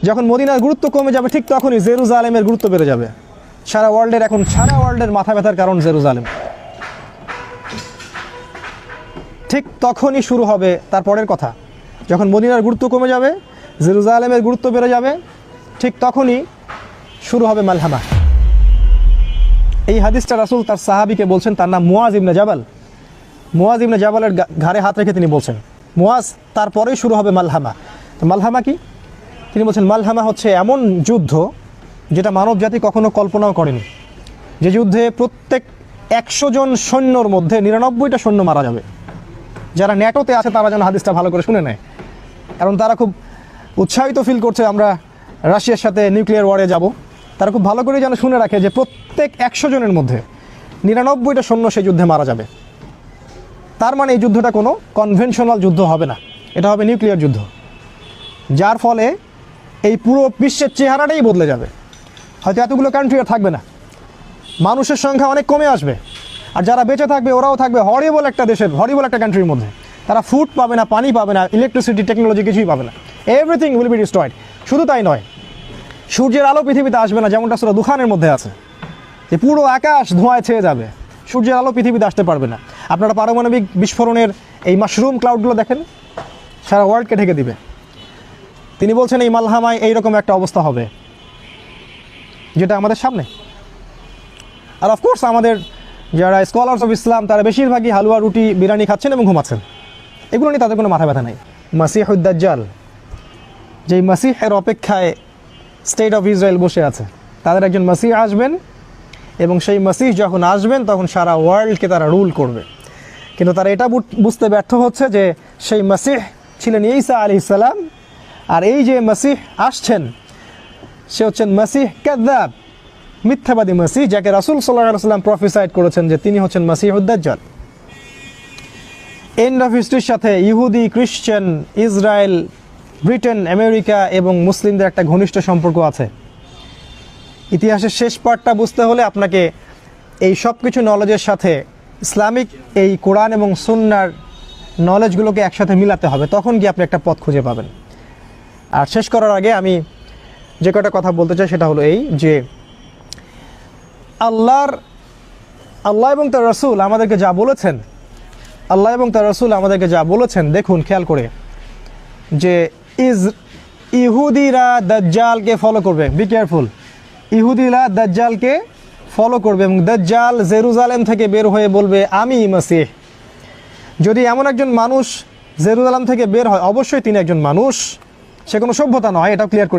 যখন মদিনার গুরুত্ব কমে যাবে ঠিক তখনই জেরুজালেমের গুরুত্ব বেড়ে যাবে। সারা ওয়ার্ল্ডের মাথা ব্যথার কারণ জেরুজালেম। ঠিক তখনই শুরু হবে তারপরের কথা, যখন মদিনার গুরুত্ব কমে যাবে, জেরুজালেমের গুরুত্ব বেড়ে যাবে, ঠিক তখনই শুরু হবে মালহামা। এই হাদিসটা রাসূল তার সাহাবীকে বলছেন, তার নাম মুয়াজ ইবনে জাবাল। মুয়াজ ইবনে জাবালের ঘাড়ে হাত রেখে তিনি বলছেন, মুয়াজ, তারপরেই শুরু হবে মালহামা। তো মালহামা কি? তিনি বলছেন, মালহামা হচ্ছে এমন যুদ্ধ যেটা মানব জাতি কখনো কল্পনাও করেনি। যে যুদ্ধে প্রত্যেক 100 জন সৈন্যর মধ্যে 99টা সৈন্য মারা যাবে। যারা ন্যাটোতে আছে তারা যেন হাদিসটা ভালো করে শুনে নেয়, কারণ তারা খুব উৎসাহিত ফিল করছে আমরা রাশিয়ার সাথে নিউক্লিয়ার ওয়ারে যাব। তারা খুব ভালো করে যেন শুনে রাখে যে প্রত্যেক 100 জনের মধ্যে 99টা সৈন্য সেই যুদ্ধে মারা যাবে। তার মানে এই যুদ্ধটা কোনো কনভেনশনাল যুদ্ধ হবে না, এটা হবে নিউক্লিয়ার যুদ্ধ, যার ফলে এই পুরো বিশ্বের চেহারাটাই বদলে যাবে। হয়তো এতগুলো কান্ট্রি আর থাকবে না, মানুষের সংখ্যা অনেক কমে আসবে, আর যারা বেঁচে থাকবে ওরাও থাকবে হরিবল একটা দেশের, হরিবল একটা কান্ট্রির মধ্যে। তারা ফুড পাবে না, পানি পাবে না, ইলেকট্রিসিটি, টেকনোলজি কিছুই পাবে না। Everything will be destroyed. শুধু তাই নয়, সূর্যের আলো পৃথিবীতে আসবে না, যেমনটা সূরা দুখানের মধ্যে আছে যে পুরো আকাশ ধোঁয়ায় ছেয়ে যাবে, সূর্যের আলো পৃথিবীতে আসতে পারবে না। আপনারা পারমাণবিক বিস্ফোরণের এই মাশরুম ক্লাউডগুলো দেখেন, সারা ওয়ার্ল্ডকে ঢেকে দিবে। তিনি বলছেন এই মালহামায় এইরকম একটা অবস্থা হবে যেটা আমাদের সামনে। আর অফকোর্স আমাদের যারা স্কলার্স অফ ইসলাম তারা বেশিরভাগই হালুয়া, রুটি, বিরিয়ানি খাচ্ছেন এবং ঘুমাচ্ছেন, এগুলো নিয়ে তাদের কোনো মাথা ব্যথা নেই। মাসিহুদ দাজ্জাল, যেই মাসিহের অপেক্ষায় স্টেট অফ ইসরায়েল বসে আছে, তাদের একজন মাসিহ আসবেন এবং সেই মাসিহ যখন আসবেন তখন সারা ওয়ার্ল্ডকে তারা রুল করবে। কিন্তু তারা এটা বুঝতে ব্যর্থ হচ্ছে যে সেই মাসিহ ছিলেন ঈসা আলাইহিস সালাম, আর এই যে মাসিহ আসছেন সে হচ্ছেন মাসিহ কাযযাব, মিথ্যাবাদী মাসিহ, যাকে রাসূল সাল্লাল্লাহু আলাইহি ওয়াসাল্লাম প্রফেসাইড করেছেন যে তিনি হচ্ছেন মাসিহুদ দাজ্জাল। এন্ড অফ হিস্ট্রির সাথে ইহুদি, খ্রিস্টান, ইসরায়েল, ব্রিটেন, আমেরিকা এবং মুসলিমদের একটা ঘনিষ্ঠ সম্পর্ক আছে। ইতিহাসের শেষ পার্টটা বুঝতে হলে আপনাকে এই সব কিছু নলেজের সাথে ইসলামিক এই কোরআন এবং সুন্নাহর নলেজগুলোকে একসাথে মিলাতে হবে, তখন গিয়ে আপনি একটা পথ খুঁজে পাবেন। আর শেষ করার আগে আমি যে কটা কথা বলতে চাই সেটা হলো এই যে আল্লাহ এবং তার রাসূল আমাদেরকে যা বলেছেন, আল্লাহ এবং তার রাসূল আমাদেরকে যা বলেছেন, দেখুন খেয়াল করে, যে ইহুদিরা দাজ্জালকে ফলো করবে, বি কেয়ারফুল, ইহুদিরা দাজ্জালকে ফলো করবে এবং দাজ্জাল জেরুজালেম থেকে বের হয়ে বলবে আমি মাসিহ। যদি এমন একজন মানুষ জেরুজালেম থেকে বের হয়, অবশ্যই তিনি একজন মানুষ, সে কোনো সভ্যতা নয়, এটাও ক্লিয়ার করে।